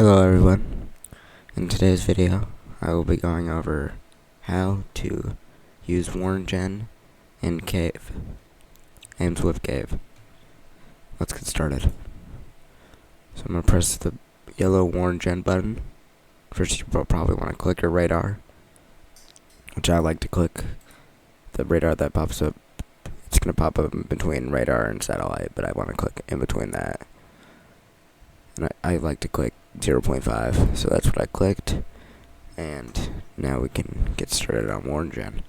Hello everyone. In today's video, I will be going over how to use WarGen in Ames with Cave. Let's get started. So I'm going to press the yellow WarGen button. First you probably want to click your radar, which I like to click the radar that pops up. It's going to pop up in between radar and satellite, but I want to click in between that. And I like to click 0.5, so that's what I clicked. And now we can get started on WarGen.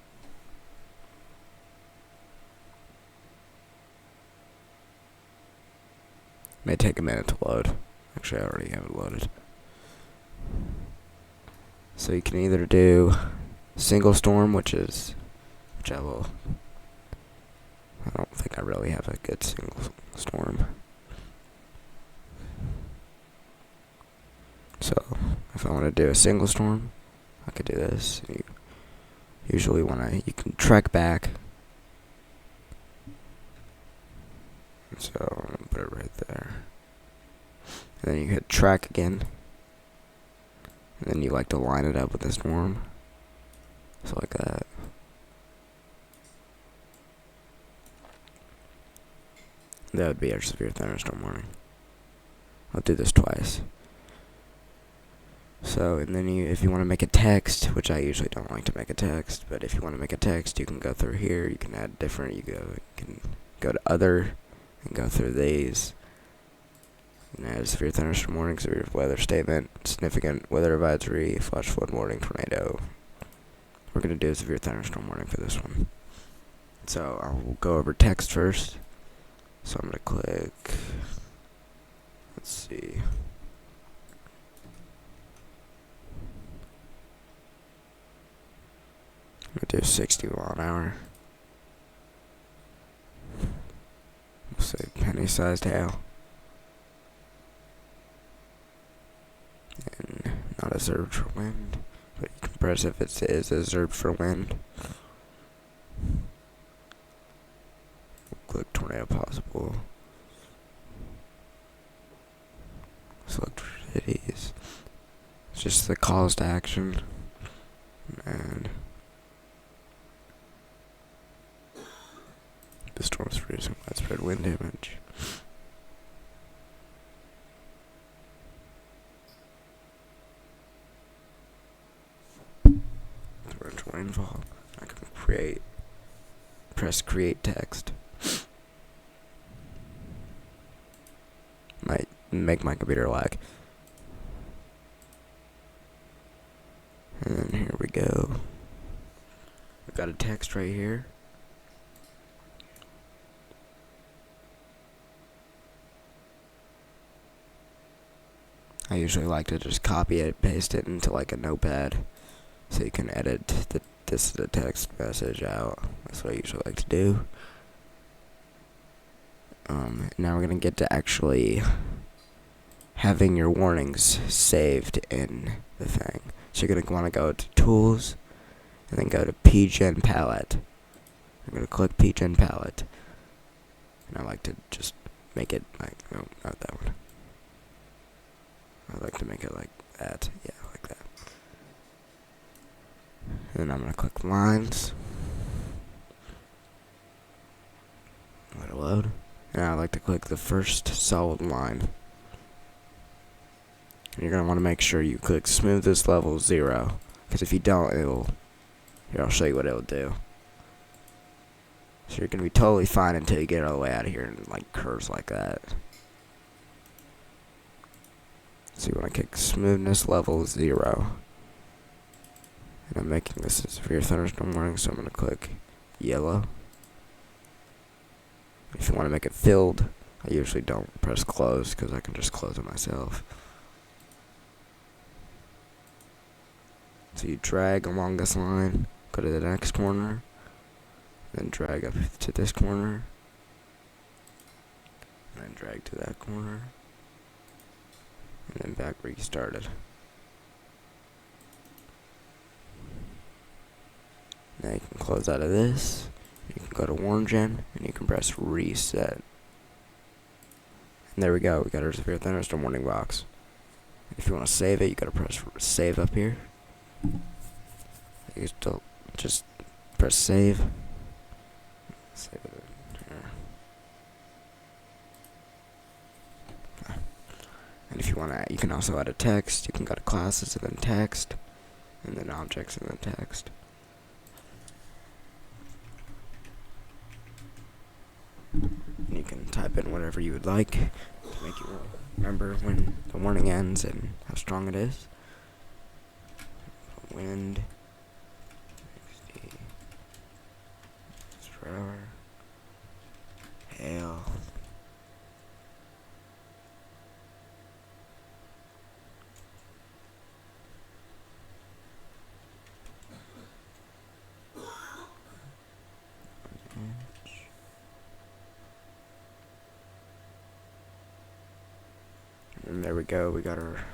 May take a minute to load. Actually, I already have it loaded. So you can either do single storm, which I don't think I really have a good single storm. So if I want to do a single storm, I could do this. You usually you can track back. So I'm gonna put it right there. And then you hit track again. And then you like to line it up with the storm. So like that. That would be our severe thunderstorm warning. I'll do this twice. So, and then if you want to make a text, which I usually don't like to make a text, but if you want to make a text, you can go through here. You can add different. You can go to other and go through these. And add severe thunderstorm warning, severe weather statement, significant weather advisory, flash flood warning, tornado. We're gonna do a severe thunderstorm warning for this one. So I'll go over text first. So I'm gonna click. Let's see. I'm gonna do 60 mile an hour. We'll say penny-sized hail. And not observed for wind, but you can press if it is observed for wind. We'll click tornado possible. Select cities. It's just the calls to action. And the storm's producing widespread wind damage. Torrential rainfall. I can press create text. Might make my computer lag. And then here we go. We've got a text right here. I usually like to just copy it, paste it into like a notepad, so you can edit the text message out. That's what I usually like to do. Now we're gonna get to actually having your warnings saved in the thing. So you're gonna want to go to Tools, and then go to PGen Palette. I'm gonna click PGen Palette, and I like to just make it like not that one. I like to make it like that. Yeah, like that. And then I'm going to click lines. Let it load. And I like to click the first solid line. And you're going to want to make sure you click smoothest level 0. Because if you don't, here, I'll show you what it'll do. So you're going to be totally fine until you get all the way out of here and like curves like that. So you want to click smoothness level 0. And I'm making this a severe thunderstorm warning, so I'm going to click yellow. If you want to make it filled, I usually don't press close because I can just close it myself. So you drag along this line, go to the next corner, then drag up to this corner, and then drag to that corner. And then back where you started. Now you can close out of this. You can go to WarGen and you can press reset. And there we go. We got our severe thunderstorm warning box. If you want to save it, you gotta press save up here. You still just press save. Save it here. Okay. And if you want to, you can also add a text. You can go to classes and then text, and then objects and then text. And you can type in whatever you would like to make you remember when the warning ends and how strong it is. Wind, 60, forever, hail, and there we go. We got our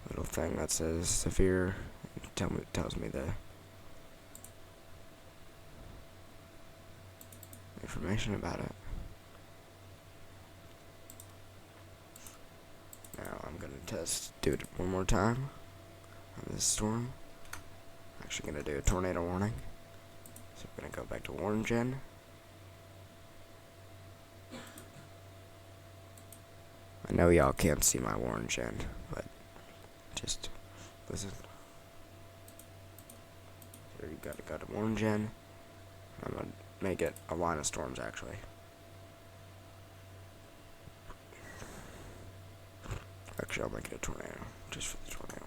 little thing that says severe. Tells me the information about it. Now I'm gonna do it one more time on this storm. I'm actually gonna do a tornado warning. So I'm gonna go back to WarGen. I know y'all can't see my WarGen, but just listen. Here you gotta go to WarGen. I'm gonna make it a line of storms actually. Actually, I'll make it a tornado, just for the tornado.